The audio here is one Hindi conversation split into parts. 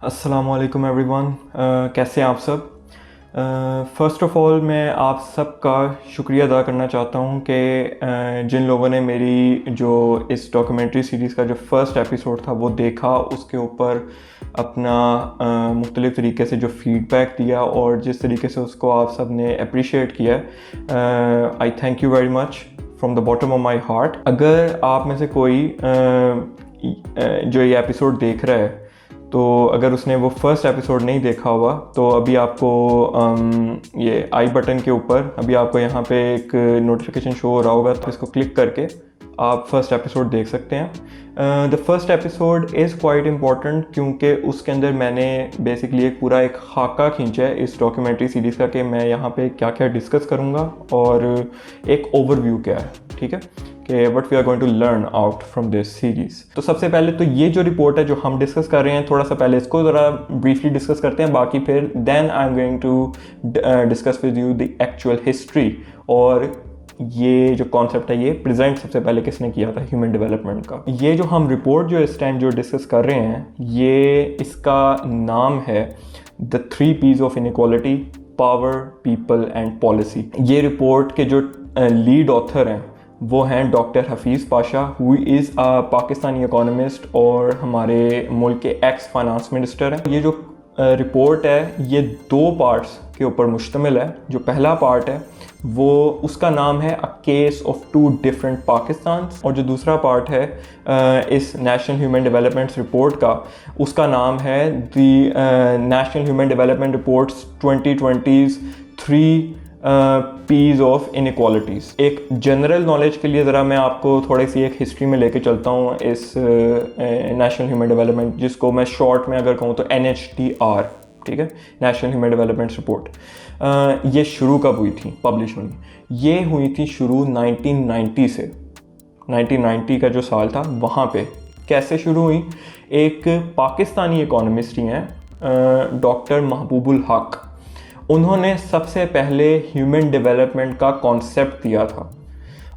अस्सलामुअलैकुम एवरीवन। कैसे हैं आप सब। फ़र्स्ट ऑफ़ ऑल मैं आप सबका शुक्रिया अदा करना चाहता हूं कि जिन लोगों ने मेरी जो इस डॉक्यूमेंट्री सीरीज़ का जो फ़र्स्ट एपिसोड था वो देखा, उसके ऊपर अपना मुख्तलिफ़ तरीके से जो फ़ीडबैक दिया और जिस तरीके से उसको आप सब ने अप्रिशिएट किया, आई thank you very much from the bottom of my heart. अगर आप में से कोई जो ये एपिसोड देख रहा है, तो अगर उसने वो फर्स्ट एपिसोड नहीं देखा हुआ तो अभी आपको ये आई बटन के ऊपर अभी आपको यहाँ पे एक नोटिफिकेशन शो हो रहा होगा, तो इसको क्लिक करके आप फर्स्ट एपिसोड देख सकते हैं। The first episode is quite important क्योंकि उसके अंदर मैंने बेसिकली एक खाका खींचा है इस डॉक्यूमेंट्री सीरीज़ का कि मैं यहाँ पे क्या क्या डिस्कस करूँगा और एक ओवरव्यू क्या है, ठीक है, कि what we are going to learn out from this series. तो सबसे पहले तो ये जो रिपोर्ट है जो हम डिस्कस कर रहे हैं, थोड़ा सा पहले इसको ज़रा ब्रीफली डिस्कस करते हैं, बाकी फिर then I am going to discuss with you the actual history और ये जो कॉन्सेप्ट है ये प्रेजेंट सबसे पहले किसने किया था ह्यूमन डेवलपमेंट का। ये जो हम रिपोर्ट जो इस टाइम जो डिस्कस कर रहे हैं, ये इसका नाम है the 3 P's of inequality, power, people and policy. ये रिपोर्ट के जो लीड ऑथर हैं वो हैं doctor Hafeez Pasha, who is a Pakistani economist और हमारे मुल्क के एक्स फाइनेंस मिनिस्टर हैं। ये जो रिपोर्ट है ये 2 पार्ट्स के ऊपर मुश्तमिल है। जो पहला पार्ट है वो उसका नाम है a case of 2 different Pakistan, और जो दूसरा पार्ट है इस नेशनल ह्यूमन डेवलपमेंट रिपोर्ट का, उसका नाम है the national human development reports 2020's 3 P's of inequalities. एक जनरल नॉलेज के लिए ज़रा मैं आपको थोड़ी सी एक हिस्ट्री में लेके चलता हूँ इस नेशनल ह्यूमन डेवलपमेंट, जिसको मैं शॉर्ट में अगर कहूँ तो NHDR, ठीक है, नेशनल ह्यूमन डेवलपमेंट रिपोर्ट। ये शुरू कब हुई थी, पब्लिश हुई? ये हुई थी शुरू 1990 से। 1990 का जो साल था वहाँ पे कैसे शुरू हुई? एक पाकिस्तानी इकोनॉमिस्ट ही हैं डॉक्टर महबूबुल हक, उन्होंने सबसे पहले ह्यूमन डेवलपमेंट का कॉन्सेप्ट दिया था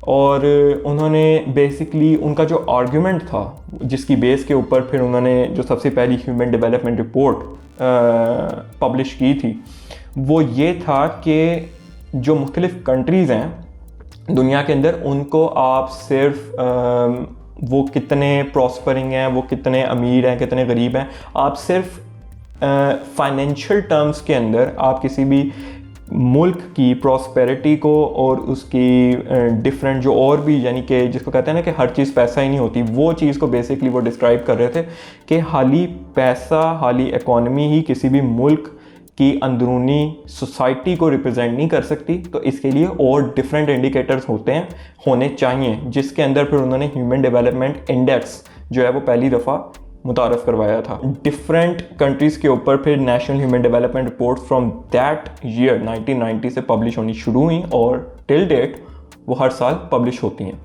और उन्होंने बेसिकली उनका जो आर्गुमेंट था जिसकी बेस के ऊपर फिर उन्होंने जो सबसे पहली ह्यूमन डेवलपमेंट रिपोर्ट पब्लिश की थी वो ये था कि जो मुख्तलिफ़ कंट्रीज़ हैं दुनिया के अंदर, उनको आप सिर्फ वो कितने प्रॉस्परिंग हैं, वो कितने अमीर हैं, कितने गरीब हैं, आप सिर्फ फाइनेंशियल टर्म्स के अंदर आप किसी भी मुल्क की प्रॉस्पेरिटी को और उसकी डिफरेंट जो और भी, यानी कि जिसको कहते हैं ना कि हर चीज़ पैसा ही नहीं होती, वो चीज़ को बेसिकली वो डिस्क्राइब कर रहे थे कि हाली पैसा, हाली इकॉनमी ही किसी भी मुल्क की अंदरूनी सोसाइटी को रिप्रेजेंट नहीं कर सकती। तो इसके लिए और डिफरेंट इंडिकेटर्स होने चाहिए, जिसके अंदर फिर उन्होंने ह्यूमन डेवलपमेंट इंडेक्स जो है वो पहली दफ़ा मुतारफ़ करवाया था डिफरेंट कंट्रीज़ के ऊपर। फिर national human development report from that year 1990 से पब्लिश होनी शुरू हुई और टिल डेट वो हर साल पब्लिश होती हैं।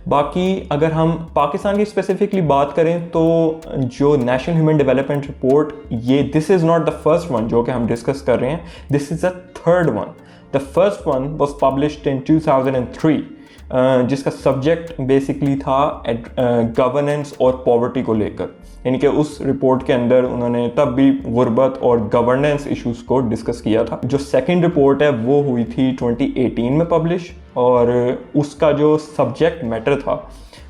बाकी अगर हम पाकिस्तान की स्पेसिफिकली बात करें तो जो नेशनल ह्यूमन डेवलपमेंट रिपोर्ट, ये this is not the first one जो कि हम डिस्कस कर रहे हैं, this is the third one. The first one was published in 2003 जिसका सब्जेक्ट बेसिकली था गवर्नेंस और पॉवर्टी को लेकर, यानी कि उस रिपोर्ट के अंदर उन्होंने तब भी गुर्बत और गवर्नेंस इश्यूज़ को डिस्कस किया था। जो सेकंड रिपोर्ट है वो हुई थी 2018 में पब्लिश, और उसका जो सब्जेक्ट मैटर था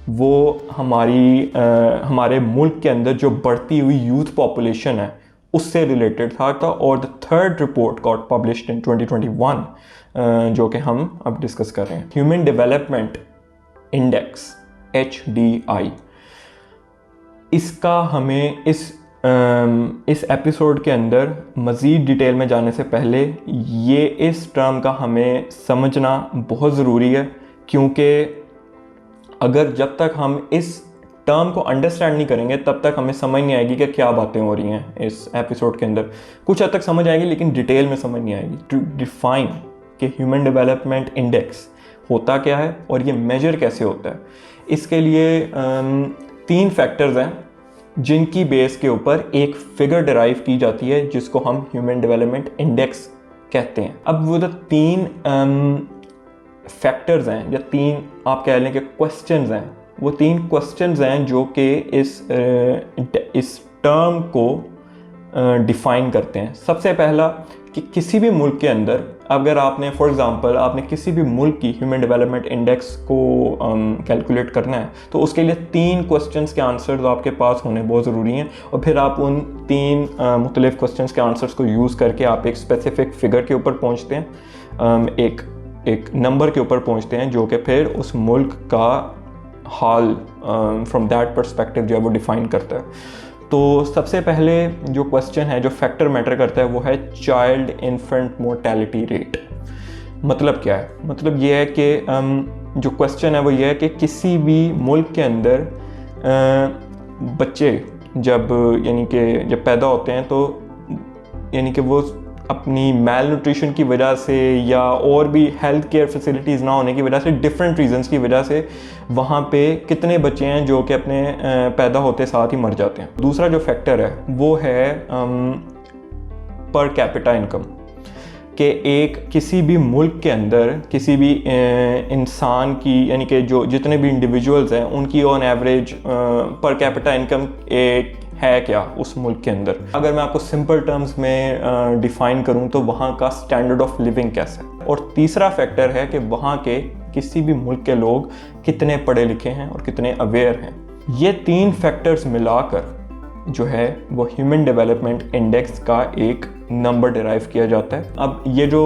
वो हमारे मुल्क के अंदर जो बढ़ती हुई यूथ पॉपुलेशन है उससे रिलेटेड था। और the third report got published in 2021 जो कि हम अब डिस्कस कर रहे हैं, ह्यूमन डेवलपमेंट इंडेक्स HDI। इसका हमें इस एपिसोड के अंदर मज़ीद डिटेल में जाने से पहले ये इस टर्म का हमें समझना बहुत ज़रूरी है, क्योंकि अगर जब तक हम इस टर्म को अंडरस्टैंड नहीं करेंगे तब तक हमें समझ नहीं आएगी कि क्या बातें हो रही हैं इस एपिसोड के अंदर। कुछ हद तक समझ आएगी लेकिन डिटेल में समझ नहीं आएगी। टू डिफाइन कि ह्यूमन डेवलपमेंट इंडेक्स होता क्या है और ये मेजर कैसे होता है, इसके लिए 3 फैक्टर्स हैं जिनकी बेस के ऊपर एक फिगर डिराइव की जाती है जिसको हम ह्यूमन डेवलपमेंट इंडेक्स कहते हैं। अब वो जो 3 फैक्टर्स हैं या 3 आप कह लें कि क्वेश्चंस हैं, वो 3 क्वेश्चंस हैं जो कि इस टर्म को डिफ़ाइन करते हैं। सबसे पहला कि किसी भी मुल्क के अंदर अगर आपने फॉर एग्ज़ाम्पल आपने किसी भी मुल्क की ह्यूमन डेवलपमेंट इंडेक्स को कैलकुलेट करना है तो उसके लिए 3 क्वेश्चंस के आंसर्स आपके पास होने बहुत ज़रूरी हैं, और फिर आप उन 3 मुख्तलिफ क्वेश्चंस के आंसर्स को यूज़ करके आप एक स्पेसिफिक फ़िगर के ऊपर पहुँचते हैं, एक नंबर के ऊपर पहुँचते हैं जो कि फिर उस मुल्क का हाल फ्रॉम दैट पर्सपेक्टिव जो है वो डिफ़ाइन करता है। तो सबसे पहले जो क्वेश्चन है, जो फैक्टर मैटर करता है, वो है चाइल्ड इन्फेंट मोर्टेलिटी रेट। मतलब क्या है? मतलब ये है कि जो क्वेश्चन है वो ये है कि किसी भी मुल्क के अंदर बच्चे जब जब पैदा होते हैं तो यानी कि वो अपनी मेल न्यूट्रिशन की वजह से या और भी हेल्थ केयर फैसिलिटीज़ ना होने की वजह से, डिफरेंट रीजंस की वजह से वहाँ पे कितने बच्चे हैं जो कि अपने पैदा होते साथ ही मर जाते हैं। दूसरा जो फैक्टर है वो है पर कैपिटा इनकम, कि एक किसी भी मुल्क के अंदर किसी भी इंसान की यानी कि जो जितने भी इंडिविजुअल्स हैं उनकी on average per capita income एक है क्या उस मुल्क के अंदर। अगर मैं आपको सिंपल टर्म्स में डिफ़ाइन करूं तो वहाँ का स्टैंडर्ड ऑफ लिविंग कैसा है। और तीसरा फैक्टर है कि वहाँ के किसी भी मुल्क के लोग कितने पढ़े लिखे हैं और कितने अवेयर हैं। ये 3 फैक्टर्स मिलाकर जो है वो ह्यूमन डेवलपमेंट इंडेक्स का एक नंबर डिराइव किया जाता है। अब ये जो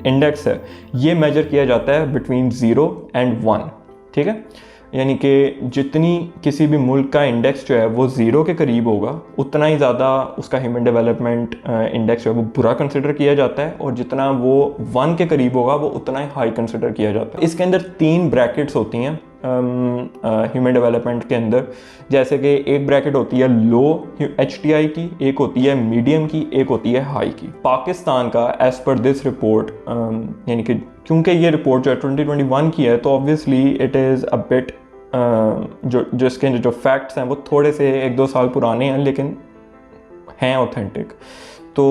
इंडेक्स है ये मेजर किया जाता है बिटवीन 0 and 1, ठीक है। यानी कि जितनी किसी भी मुल्क का इंडेक्स जो है वो 0 के करीब होगा उतना ही ज़्यादा उसका ह्यूमन डेवलपमेंट इंडेक्स जो है वो बुरा कंसिडर किया जाता है, और जितना वो 1 के करीब होगा वो उतना ही हाई कंसिडर किया जाता है। इसके अंदर 3 ब्रैकेट्स होती हैं ह्यूमन डेवलपमेंट के अंदर, जैसे कि एक ब्रैकेट होती है लो HTI की, एक होती है मीडियम की, एक होती है हाई की। पाकिस्तान का एज पर दिस रिपोर्ट यानी कि क्योंकि ये रिपोर्ट जो है 2021 की है तो obviously it is a bit जो इसके जो फैक्ट्स हैं वो थोड़े से 1-2 साल पुराने हैं लेकिन हैं ऑथेंटिक। तो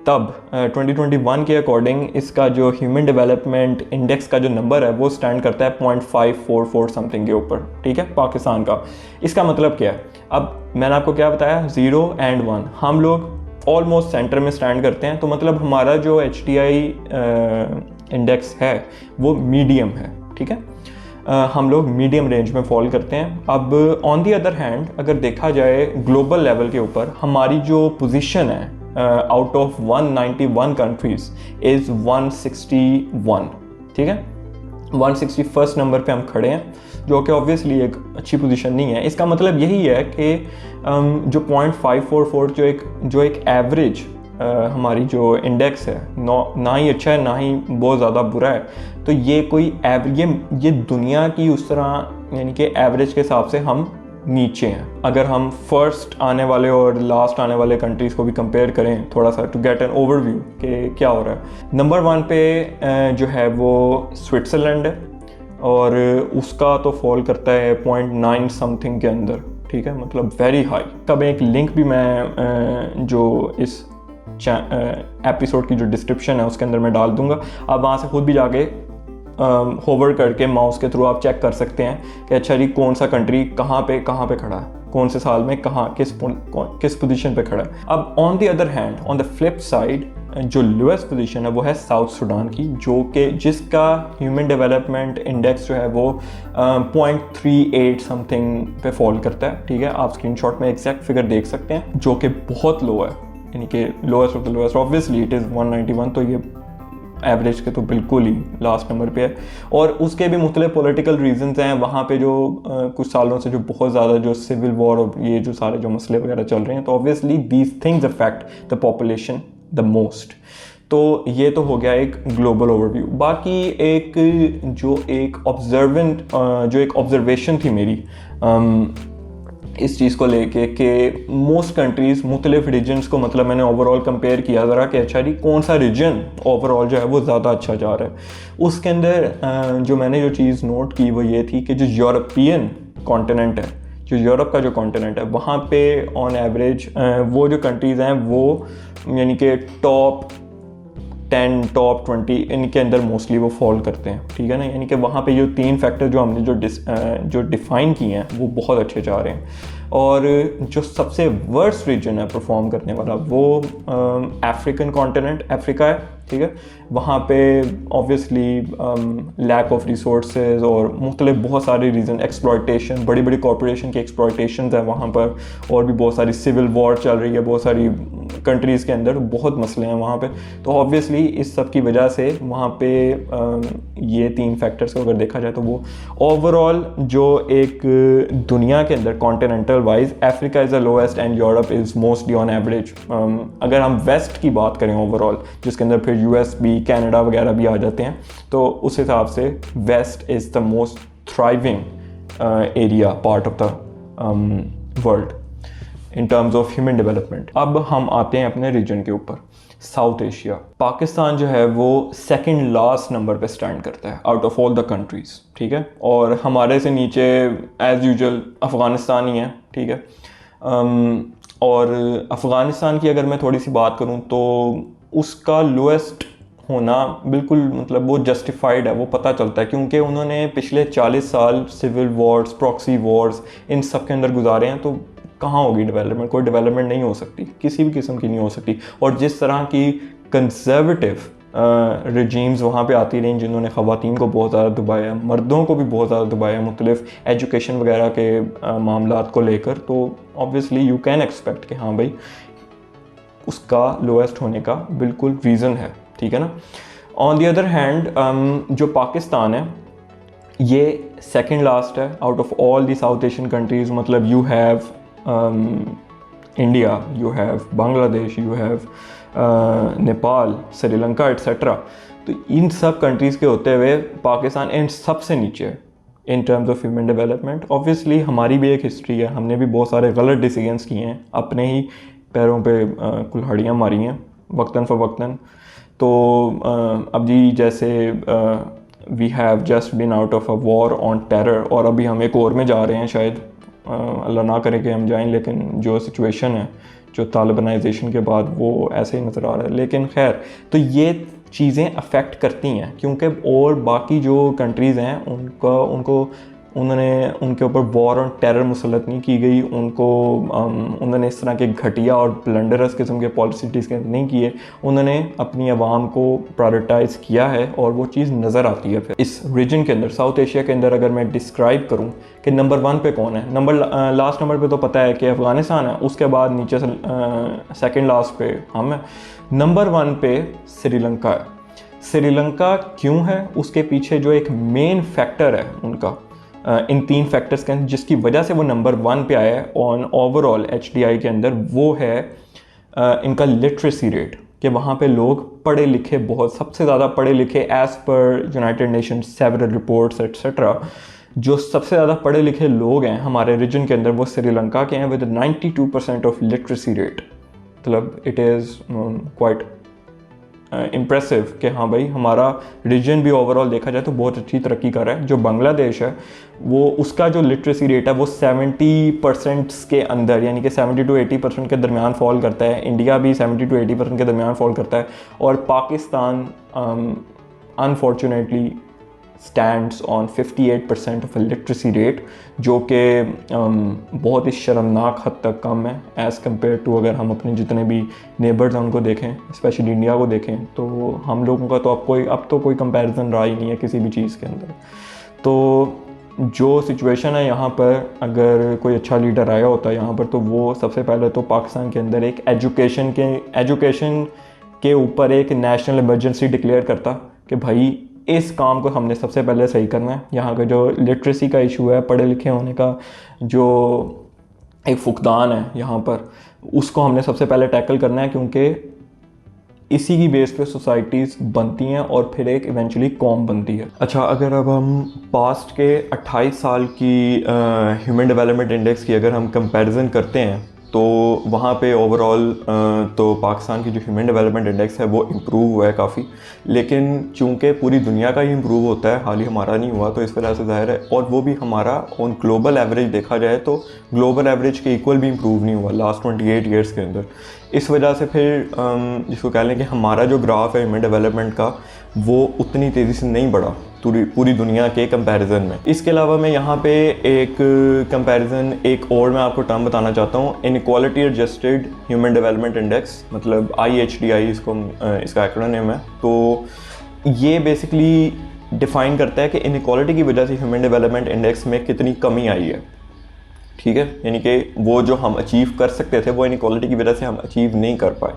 तब 2021 के अकॉर्डिंग इसका जो ह्यूमन डेवलपमेंट इंडेक्स का जो नंबर है वो स्टैंड करता है 0.544 समथिंग के ऊपर, ठीक है, पाकिस्तान का। इसका मतलब क्या है? अब मैंने आपको क्या बताया, 0 and 1, हम लोग ऑलमोस्ट सेंटर में स्टैंड करते हैं, तो मतलब हमारा जो HTI इंडेक्स है वो मीडियम है, ठीक है। हम लोग मीडियम रेंज में फॉल करते हैं। अब ऑन दी अदर हैंड अगर देखा जाए ग्लोबल लेवल के ऊपर हमारी जो पोजीशन है आउट ऑफ 191 कंट्रीज इज़ 161, ठीक है। 161st नंबर पे हम खड़े हैं, जो कि ऑब्वियसली एक अच्छी पोजीशन नहीं है। इसका मतलब यही है कि जो 0.544 जो एक एवरेज हमारी जो इंडेक्स है ना ही अच्छा है ना ही बहुत ज़्यादा बुरा है, तो ये कोई ये दुनिया की उस तरह यानी कि एवरेज के हिसाब से हम नीचे हैं। अगर हम फर्स्ट आने वाले और लास्ट आने वाले कंट्रीज़ को भी कंपेयर करें थोड़ा सा टू गेट एन ओवरव्यू कि क्या हो रहा है, नंबर 1 पे जो है वो स्विट्ज़रलैंड है और उसका तो फॉल करता है 0.9 समथिंग के अंदर, ठीक है, मतलब वेरी हाई। तब एक लिंक भी मैं जो इस एपिसोड की जो डिस्क्रिप्शन है उसके अंदर मैं डाल दूंगा, आप वहाँ से खुद भी जाके होवर करके माउस के थ्रू आप चेक कर सकते हैं कि अच्छा जी कौन सा कंट्री कहाँ पे खड़ा है, कौन से साल में कहाँ किस पोजीशन पे खड़ा है। अब on the other hand on the flip side जो लोएस्ट पोजीशन है वो है साउथ सूडान की, जो कि जिसका ह्यूमन डेवलपमेंट इंडेक्स जो है वो 0.38 समथिंग पे फॉल करता है, ठीक है। आप स्क्रीनशॉट में एग्जैक्ट फिगर देख सकते हैं, जो कि बहुत लो है, यानी कि lowest of the lowest. Obviously it is 191, तो ये एवरेज के तो बिल्कुल ही लास्ट नंबर पे है। और उसके भी मुख्तलिफ पॉलिटिकल रीजंस हैं वहाँ पे, जो कुछ सालों से जो बहुत ज़्यादा जो सिविल वॉर और ये जो सारे जो मसले वगैरह चल रहे हैं, तो obviously these things affect the population the most. तो ये तो हो गया एक ग्लोबल ओवरव्यू। बाकी एक ऑब्जर्वेशन थी मेरी इस चीज़ को लेके कि मोस्ट कंट्रीज़ मुख्तलिफ रीजन्स को, मतलब मैंने ओवरऑल कंपेयर किया ज़रा कि अच्छा जी कौन सा रीजन ओवरऑल जो है वो ज़्यादा अच्छा जा रहा है। उसके अंदर जो मैंने जो चीज़ नोट की वो ये थी कि जो यूरोपियन कॉन्टिनेंट है, जो यूरोप का जो कॉन्टिनेंट है, वहाँ पे ऑन एवरेज वो जो कंट्रीज़ हैं वो यानी कि टॉप 10 टॉप 20 इनके अंदर मोस्टली वो फॉल करते हैं, ठीक है ना। यानी कि वहाँ पे जो 3 फैक्टर जो हमने जो डिफ़ाइन किए हैं वो बहुत अच्छे जा रहे हैं। और जो सबसे वर्स्ट रीजन है परफॉर्म करने वाला वो अफ्रीकन कॉन्टिनेंट अफ्रीका है, ठीक है। वहाँ पे ऑब्वियसली लैक ऑफ रिसोर्सेज और मुख्तलिफ बहुत सारे रीज़न, एक्सप्लॉयटेशन, बड़ी बड़ी कॉरपोरेशन की एक्सप्लॉयटेशन है वहाँ पर, और भी बहुत सारी सिविल वॉर चल रही है बहुत सारी कंट्रीज़ के अंदर, बहुत मसले हैं वहाँ पे। तो ऑब्वियसली इस सब की वजह से वहाँ पे ये 3 फैक्टर्स को अगर देखा जाए तो वो ओवरऑल जो एक दुनिया के अंदर continental wise Africa is the lowest and Europe is mostly on average. अगर हम वेस्ट की बात करें ओवरऑल, जिसके अंदर फिर यूएस भी, कनाडा वगैरह भी आ जाते हैं, तो उस हिसाब से West is the most thriving area part of the world in terms of human development. अब हम आते हैं अपने रीजन के ऊपर, साउथ एशिया। पाकिस्तान जो है वो सेकंड लास्ट नंबर पे स्टैंड करता है out of all the countries, ठीक है। और हमारे से नीचे एज़ यूजुअल अफ़गानिस्तान ही है, ठीक है। और अफ़गानिस्तान की अगर मैं थोड़ी सी बात करूँ तो उसका लोएस्ट होना बिल्कुल मतलब वो जस्टिफाइड है, वो पता चलता है, क्योंकि उन्होंने पिछले 40 साल सिविल वॉर्स, प्रॉक्सी वॉर्स, इन सब के अंदर गुजारे हैं। तो कहाँ होगी डेवलपमेंट? कोई डेवलपमेंट नहीं हो सकती, किसी भी किस्म की नहीं हो सकती। और जिस तरह की कंजर्वेटिव रिजीम्स वहाँ पे आती रहीं, जिन्होंने ख़वातीन को बहुत ज़्यादा दबाया, मर्दों को भी बहुत ज़्यादा दबाया मुख्तलिफ एजुकेशन वगैरह के मामलात को लेकर, तो ऑब्वियसली यू कैन एक्सपेक्ट कि हाँ भाई उसका लोएस्ट होने का बिल्कुल रीज़न है, ठीक है ना। ऑन दी अदर हैंड जो पाकिस्तान है ये सेकंड लास्ट है out of all the South Asian countries. मतलब you have India, you have Bangladesh, you have Nepal, Sri Lanka etcetera. तो इन सब कंट्रीज़ के होते हुए पाकिस्तान इन सबसे नीचे है इन terms of human development. Obviously हमारी भी एक हिस्ट्री है, हमने भी बहुत सारे गलत डिसीजंस किए हैं, अपने ही पैरों पे कुल्हाड़ियाँ मारी हैं वक्तन फ़वक्तन। तो अब जी जैसे we have just been out of a war on terror, और अभी हम एक और में जा रहे हैं, शायद अल्लाह ना करे कि हम जाएं, लेकिन जो सिचुएशन है जो तालिबानाइजेशन के बाद वो ऐसे ही नज़र आ रहा है। लेकिन खैर, तो ये चीज़ें अफेक्ट करती हैं, क्योंकि और बाकी जो कंट्रीज़ हैं उन्होंने उनके ऊपर वॉर और टेरर मुसलत नहीं की गई, उन्होंने इस तरह के घटिया और ब्लंडरस किस्म के पॉलिसीज़ नहीं किए, उन्होंने अपनी आवाम को प्रायोरिटाइज़ किया है, और वो चीज़ नज़र आती है। फिर इस रीजन के अंदर, साउथ एशिया के अंदर, अगर मैं डिस्क्राइब करूँ कि नंबर 1 पे कौन है, लास्ट नंबर पे तो पता है कि अफ़गानिस्तान है, उसके बाद नीचे से सेकेंड लास्ट पे हम हैं, नंबर 1 पे श्रीलंका है। श्रीलंका क्यों है? उसके पीछे जो एक मेन फैक्टर है उनका, इन 3 फैक्टर्स के अंदर, जिसकी वजह से वो नंबर 1 पे आया है ऑन ओवरऑल HDI के अंदर, वो है इनका लिटरेसी रेट, कि वहाँ पे लोग पढ़े लिखे, बहुत सबसे ज़्यादा पढ़े लिखे as per United nation several reports etcetera, जो सबसे ज़्यादा पढ़े लिखे लोग हैं हमारे रीजन के अंदर वो श्रीलंका के हैं, विद 92% ऑफ लिटरेसी रेट। मतलब इट इज़ क्वाइट इम्प्रेसिव कि हाँ भाई हमारा रीजन भी ओवरऑल देखा जाए तो बहुत अच्छी तरक्की कर रहा है। जो बांग्लादेश है वो, उसका जो लिटरेसी रेट है वो 70% के अंदर, यानी कि 70 to 80% के दरमियान फॉल करता है। इंडिया भी 70 to 80% के दरमियान फॉल करता है, और Pakistan unfortunately stands on 58% of literacy rate, जो कि बहुत ही शर्मनाक हद तक कम है एज़ कम्पेयर टू अगर हम अपने जितने भी नेबर्स हैं उनको देखें, स्पेशली इंडिया को देखें, तो हम लोगों का तो अब तो कोई कंपैरिजन रहा ही नहीं है किसी भी चीज़ के अंदर। तो जो सिचुएशन है यहाँ पर, अगर कोई अच्छा लीडर आया होता है यहाँ पर, तो वो सबसे पहले तो पाकिस्तान के अंदर एक एजुकेशन के ऊपर एक नेशनल इमरजेंसी डिक्लेयर करता कि भाई इस काम को हमने सबसे पहले सही करना है। यहाँ का जो लिटरेसी का इशू है, पढ़े लिखे होने का जो एक फुकदान है यहाँ पर, उसको हमने सबसे पहले टैकल करना है, क्योंकि इसी की बेस पे सोसाइटीज़ बनती हैं और फिर एक इवेंचुअली कौम बनती है। अच्छा, अगर अब हम पास्ट के 28 साल की ह्यूमन डेवलपमेंट इंडेक्स की अगर हम कंपैरिजन करते हैं, तो वहाँ पे ओवरऑल तो पाकिस्तान की जो ह्यूमन डेवलपमेंट इंडेक्स है वो इम्प्रूव हुआ है काफ़ी, लेकिन चूंकि पूरी दुनिया का ही इम्प्रूव होता है, हाल ही हमारा नहीं हुआ, तो इस वजह से ज़ाहिर है, और वो भी हमारा ऑन ग्लोबल एवरेज देखा जाए तो ग्लोबल एवरेज के इक्वल भी इम्प्रूव नहीं हुआ लास्ट 28 ईयर्स के अंदर। इस वजह से फिर जिसको कह लें कि हमारा जो ग्राफ है ह्यूमन डेवलपमेंट का वो उतनी तेज़ी से नहीं बढ़ा पूरी दुनिया के कंपैरिजन में। इसके अलावा मैं यहाँ पे एक कंपैरिजन एक और मैं आपको टर्म बताना चाहता हूँ, inequality adjusted human development index, मतलब IHDI इसको इसका एक्रोनिम है। तो ये बेसिकली डिफ़ाइन करता है कि इनइक्वालिटी की वजह से ह्यूमन डेवलपमेंट इंडेक्स में कितनी कमी आई है, ठीक है। यानी कि वो जो हम अचीव कर सकते थे वो इनइक्वालिटी की वजह से हम अचीव नहीं कर पाए।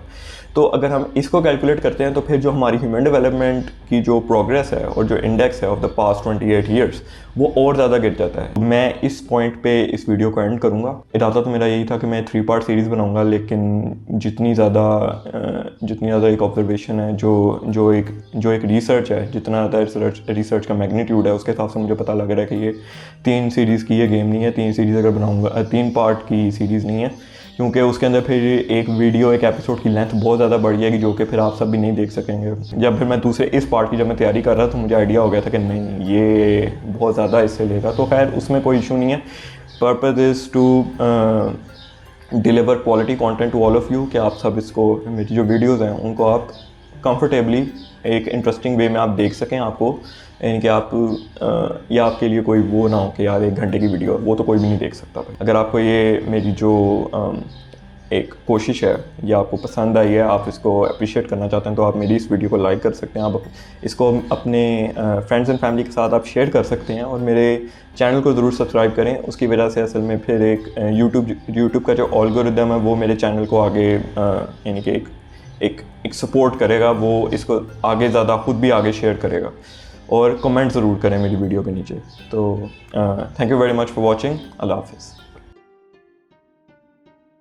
तो अगर हम इसको कैलकुलेट करते हैं तो फिर जो हमारी ह्यूमन डेवलपमेंट की जो प्रोग्रेस है और जो इंडेक्स है ऑफ द पास्ट 28 ईयर्स वो और ज़्यादा गिर जाता है। मैं इस पॉइंट पे इस वीडियो को एंड करूँगा। इरादा तो मेरा यही था कि मैं 3 पार्ट सीरीज़ बनाऊँगा, लेकिन जितनी ज़्यादा एक ऑब्जर्वेशन है, जो एक रिसर्च है, जितना ज़्यादा रिसर्च का मैग्नीट्यूड है, उसके हिसाब से मुझे पता लग रहा है कि ये 3 सीरीज़ की ये गेम नहीं है। 3 सीरीज़ अगर बनाऊँगा 3 पार्ट की सीरीज़ नहीं है, क्योंकि उसके अंदर फिर एक एपिसोड की लेंथ बहुत ज़्यादा बढ़ जाएगी, जो कि फिर आप सब भी नहीं देख सकेंगे। जब फिर मैं दूसरे इस पार्ट की जब मैं तैयारी कर रहा था तो मुझे आइडिया हो गया था कि नहीं ये बहुत ज़्यादा इससे लेगा। तो खैर उसमें कोई इशू नहीं है। Purpose is to deliver quality content to all of you, कि आप सब इसको, मेरी जो वीडियोज़ हैं उनको आप कंफर्टेबली एक इंटरेस्टिंग वे में आप देख सकें। आपको यानी कि या आपके लिए कोई वो ना हो कि यार 1 घंटे की वीडियो वो तो कोई भी नहीं देख सकता भाई। अगर आपको ये मेरी जो एक कोशिश है ये आपको पसंद आई है, आप इसको अप्रिशिएट करना चाहते हैं, तो आप मेरी इस वीडियो को लाइक कर सकते हैं। आप इसको अपने फ्रेंड्स एंड फैमिली के साथ आप शेयर कर सकते हैं, और मेरे चैनल को ज़रूर सब्सक्राइब करें। उसकी वजह से असल में फिर एक यूट्यूब का जो एल्गोरिदम है वो मेरे चैनल को आगे यानी कि एक सपोर्ट करेगा, वो इसको आगे ज़्यादा खुद भी आगे शेयर करेगा। और कमेंट ज़रूर करें मेरी वीडियो के नीचे। तो thank you very much for watching. अल्लाह हाफ़िज़।